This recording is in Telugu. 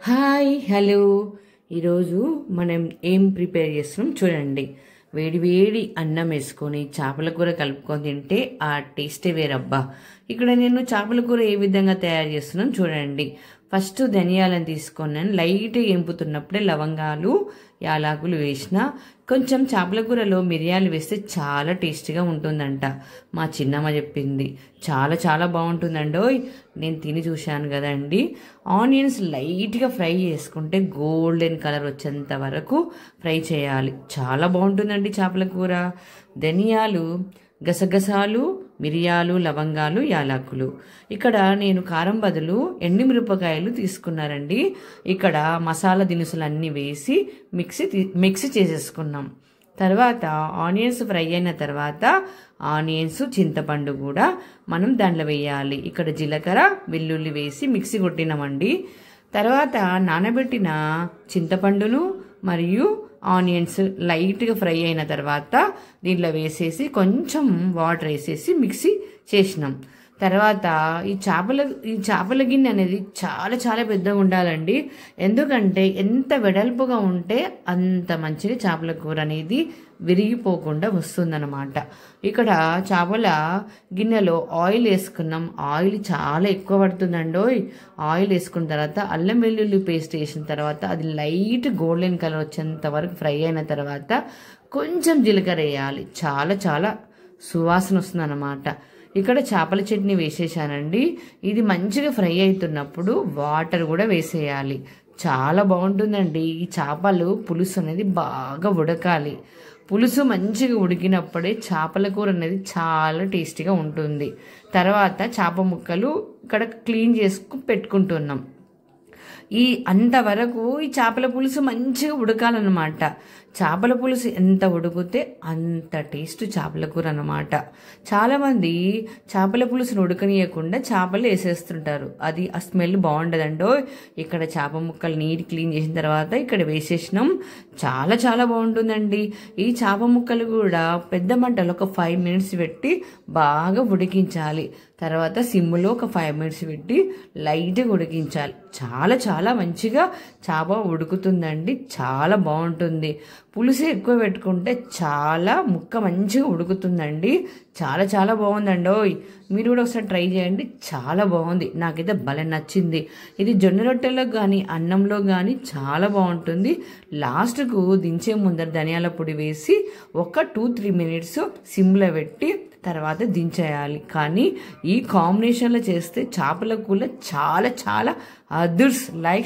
హాయ్ హలో ఈరోజు మనం ఏం ప్రిపేర్ చేస్తున్నాం చూడండి. వేడి వేడి అన్నం వేసుకొని చేపల కూర కలుపుకొని తింటే ఆ టేస్టే వేరబ్బా. ఇక్కడ నేను చేపల కూర ఏ విధంగా తయారు చేస్తున్నాను చూడండి. ఫస్ట్ ధనియాలను తీసుకున్నాను, లైట్ ఎంపుతున్నప్పుడే లవంగాలు యాలకులు వేసిన. కొంచెం చేపల కూరలో మిరియాలు వేస్తే చాలా టేస్టీగా ఉంటుందంట, మా చిన్నమ్మ చెప్పింది. చాలా చాలా బాగుంటుందండి. నేను తిని చూశాను కదండి. ఆనియన్స్ లైట్గా ఫ్రై చేసుకుంటే గోల్డెన్ కలర్ వచ్చేంత వరకు ఫ్రై చేయాలి. చాలా బాగుంటుందండి చేపల కూర. ధనియాలు, గసగసాలు, మిరియాలు, లవంగాలు, యాలకులు. ఇక్కడ నేను కారం బదులు ఎండుమిరపకాయలు తీసుకున్నారండి. ఇక్కడ మసాలా దినుసులు అన్నీ వేసి మిక్సీ చేసేసుకున్నాం. తర్వాత ఆనియన్స్ ఫ్రై అయిన తర్వాత ఆనియన్స్, చింతపండు కూడా మనం దాంట్లో వేయాలి. ఇక్కడ జీలకర్ర, వెల్లుల్లి వేసి మిక్సీ కొట్టినామండి. తర్వాత నానబెట్టిన చింతపండును మరియు ఆనియన్స్ లైట్గా ఫ్రై అయిన తర్వాత దీంట్లో వేసేసి కొంచెం వాటర్ వేసేసి మిక్సీ చేసినాం. తర్వాత ఈ చేపల గిన్నె అనేది చాలా చాలా పెద్దగా ఉండాలండి. ఎందుకంటే ఎంత వెడల్పుగా ఉంటే అంత మంచిగా చేపల కూర అనేది విరిగిపోకుండా వస్తుందన్నమాట. ఇక్కడ చేపల గిన్నెలో ఆయిల్ వేసుకున్నాం. ఆయిల్ చాలా ఎక్కువ పడుతుందండి. ఆయిల్ వేసుకున్న తర్వాత అల్లం వెల్లుల్లి పేస్ట్ వేసిన తర్వాత అది లైట్ గోల్డెన్ కలర్ వచ్చేంత వరకు ఫ్రై అయిన తర్వాత కొంచెం జీలకర్ర వేయాలి. చాలా చాలా సువాసన వస్తుంది అన్నమాట. ఇక్కడ చేపల చట్నీ వేసేసానండి. ఇది మంచిగా ఫ్రై అవుతున్నప్పుడు వాటర్ కూడా వేసేయాలి. చాలా బాగుంటుందండి. ఈ చేపలు పులుసు అనేది బాగా ఉడకాలి. పులుసు మంచిగా ఉడికినప్పుడే చేపల కూర అనేది చాలా టేస్టీగా ఉంటుంది. తర్వాత చేప ముక్కలు ఇక్కడ క్లీన్ చేసుకు పెట్టుకుంటున్నాం. ఈ అంతవరకు ఈ చేపల పులుసు మంచిగా ఉడకాలన్నమాట. చేపల పులుసు ఎంత ఉడికితే అంత టేస్ట్ చేపల కూర అన్నమాట. చాలామంది చేపల పులుసును ఉడకనీయకుండా చేపలు వేసేస్తుంటారు. అది ఆ స్మెల్ బాగుండదండో. ఇక్కడ చేప ముక్కలు నీట్ క్లీన్ చేసిన తర్వాత ఇక్కడ వేసేసినాం. చాలా చాలా బాగుంటుందండి. ఈ చేప ముక్కలు కూడా పెద్ద మంటలో ఒక 5 మినిట్స్ పెట్టి బాగా ఉడికించాలి. తర్వాత సిమ్లో ఒక 5 మినిట్స్ పెట్టి లైట్గా ఉడికించాలి. చాలా చాలా మంచిగా చేప ఉడుకుతుందండి. చాలా బాగుంటుంది. పులుసు ఎక్కువ పెట్టుకుంటే చాలా ముక్క మంచిగా ఉడుకుతుందండి. చాలా చాలా బాగుందండి. మీరు కూడా ఒకసారి ట్రై చేయండి. చాలా బాగుంది. నాకైతే భలే నచ్చింది. ఇది జొన్న రొట్టెలో కానీ అన్నంలో కానీ చాలా బాగుంటుంది. లాస్ట్కు దించే ముందర ధనియాల పొడి వేసి ఒక 2-3 మినిట్స్ సిమ్లో పెట్టి తర్వాత దించేయాలి. కానీ ఈ కాంబినేషన్లో చేస్తే చేపల కూర చాలా చాలా అదర్స్ లైక్